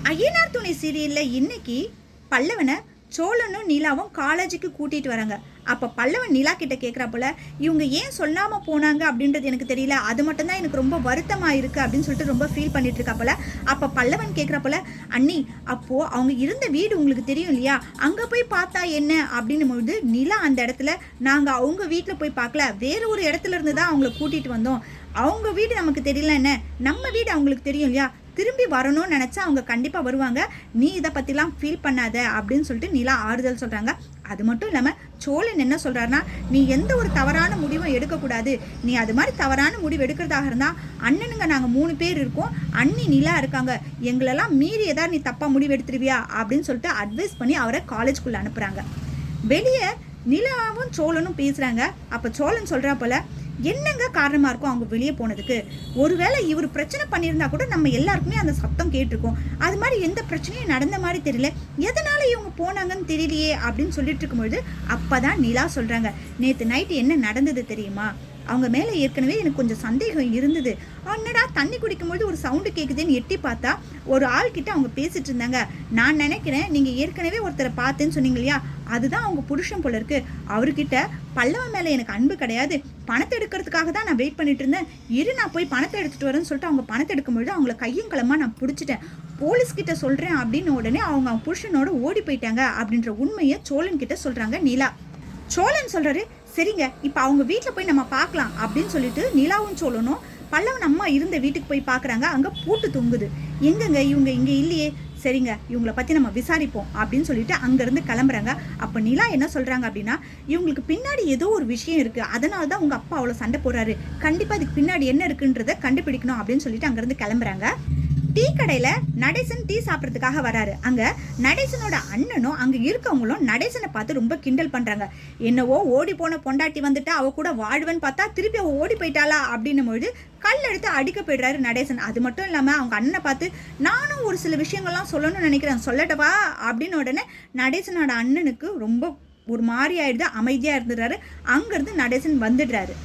ஐயனார் துணை சீரியல்ல இன்னைக்கு பல்லவனை சோழனும் நிலாவும் காலேஜுக்கு கூட்டிட்டு வராங்க. அப்ப பல்லவன் நிலா கிட்ட கேட்குறாப்புல, இவங்க ஏன் சொல்லாம போனாங்க அப்படின்றது எனக்கு தெரியல, அது மட்டும் தான் எனக்கு ரொம்ப வருத்தமா இருக்கு அப்படின்னு சொல்லிட்டு ரொம்ப ஃபீல் பண்ணிட்டு இருக்காப்புல. அப்ப பல்லவன் கேட்குறாப்புல, அண்ணி அப்போ அவங்க இருந்த வீடு உங்களுக்கு தெரியும் இல்லையா, அங்க போய் பார்த்தா என்ன அப்படின்னும் பொழுது நிலா அந்த இடத்துல, நாங்க அவங்க வீட்டுல போய் பார்க்கல, வேற ஒரு இடத்துல இருந்து தான் அவங்கள கூட்டிட்டு வந்தோம். அவங்க வீடு நமக்கு தெரியல, என்ன நம்ம வீடு அவங்களுக்கு தெரியும் இல்லையா, திரும்பி வரணும்னு நினச்சா அவங்க கண்டிப்பாக வருவாங்க, நீ இதை பற்றிலாம் ஃபீல் பண்ணாத அப்படின்னு சொல்லிட்டு நிலா ஆறுதல் சொல்கிறாங்க. அது மட்டும் இல்லாமல் சோழன் என்ன சொல்கிறாருன்னா, நீ எந்த ஒரு தவறான முடிவும் எடுக்கக்கூடாது, நீ அது மாதிரி தவறான முடிவு எடுக்கிறதாக இருந்தால் அண்ணனுங்க நாங்கள் 3 பேர் இருக்கோம், அண்ணி நிலா இருக்காங்க, எங்களெல்லாம் மீறி ஏதாவது நீ தப்பாக முடிவு எடுத்துருவியா அப்படின்னு சொல்லிட்டு அட்வைஸ் பண்ணி அவரை காலேஜ்குள்ளே அனுப்புகிறாங்க. வெளியே நிலாவும் சோழனும் பேசுகிறாங்க. அப்போ சோழன் சொல்கிறா போல, என்னங்க காரணமாக இருக்கும் அவங்க வெளியே போனதுக்கு, ஒருவேளை இவர் பிரச்சனை பண்ணியிருந்தா கூட நம்ம எல்லாருக்குமே அந்த சத்தம் கேட்டிருக்கோம், அது மாதிரி எந்த பிரச்சனையும் நடந்த மாதிரி தெரியல, எதனால இவங்க போனாங்கன்னு தெரியலையே அப்படின்னு சொல்லிட்டு இருக்கும்பொழுது அப்பதான் நிலா சொல்றாங்க, நேற்று நைட்டு என்ன நடந்தது தெரியுமா, அவங்க மேலே ஏற்கனவே எனக்கு கொஞ்சம் சந்தேகம் இருந்தது, என்னடா தண்ணி குடிக்கும்போது ஒரு சவுண்டு கேட்குதுன்னு எட்டி பார்த்தா ஒரு ஆள்கிட்ட அவங்க பேசிட்டு இருந்தாங்க, நான் நினைக்கிறேன் நீங்கள் ஏற்கனவே ஒருத்தரை பார்த்தேன்னு சொன்னீங்க இல்லையா, அதுதான் அவங்க புருஷன் போல இருக்கு, அவர்கிட்ட பல்லவன் மேலே எனக்கு அன்பு கிடையாது, பணத்தை எடுக்கிறதுக்காக தான் நான் வெயிட் பண்ணிட்டு இருந்தேன், நான் போய் பணத்தை எடுத்துட்டு வரேன்னு சொல்லிட்டு அவங்க பணத்தை எடுக்கும்பொழுது அவங்கள கையும் களமா நான் பிடிச்சிட்டேன், போலீஸ்கிட்ட சொல்கிறேன் அப்படின்னு உடனே அவங்க புருஷனோட ஓடி போயிட்டாங்க அப்படின்ற உண்மையை சோழன் கிட்ட சொல்கிறாங்க நிலா. சோழன் சொல்கிறாரு, சரிங்க இப்போ அவங்க வீட்டில் போய் நம்ம பார்க்கலாம் அப்படின்னு சொல்லிட்டு நிலாவும் சோழனும் பல்லவன் அம்மா இருந்த வீட்டுக்கு போய் பார்க்குறாங்க. அங்கே பூட்டு தொங்குது, எங்கங்க இவங்க இங்கே இல்லையே, சரிங்க இவங்களை பற்றி நம்ம விசாரிப்போம் அப்படின்னு சொல்லிட்டு அங்கேருந்து கிளம்புறாங்க. அப்போ நிலா என்ன சொல்கிறாங்க அப்படின்னா, இவங்களுக்கு பின்னாடி ஏதோ ஒரு விஷயம் இருக்குது, அதனால தான் உங்கள் அப்பா அவ்வளோ சண்டை போடுறாரு, கண்டிப்பாக அதுக்கு பின்னாடி என்ன இருக்குன்றதை கண்டுபிடிக்கணும் அப்படின்னு சொல்லிட்டு அங்கேருந்து கிளம்புறாங்க. டீ கடையில் நடேசன் டீ சாப்பிட்றதுக்காக வராரு. அங்கே நடேசனோட அண்ணனும் அங்கே இருக்கவங்களும் நடேசனை பார்த்து ரொம்ப கிண்டல் பண்ணுறாங்க. என்னவோ ஓடி போன பொண்டாட்டி வந்துட்டா அவ கூட வாழ்வன்னு பார்த்தா திருப்பி அவ ஓடி போயிட்டாளா அப்படின்னும் பொழுது கல் எடுத்து அடிக்க போயிடுறாரு நடேசன். அது மட்டும் இல்லாமல் அவங்க அண்ணனை பார்த்து, நானும் ஒரு சில விஷயங்கள்லாம் சொல்லணும்னு நினைக்கிறேன், சொல்லட்டவா அப்படின்னு உடனே நடேசனோட அண்ணனுக்கு ரொம்ப ஒரு மாதிரி ஆயிடுது, அமைதியாக இருந்துடுறாரு. அங்கேருந்து நடேசன் வந்துடுறாரு.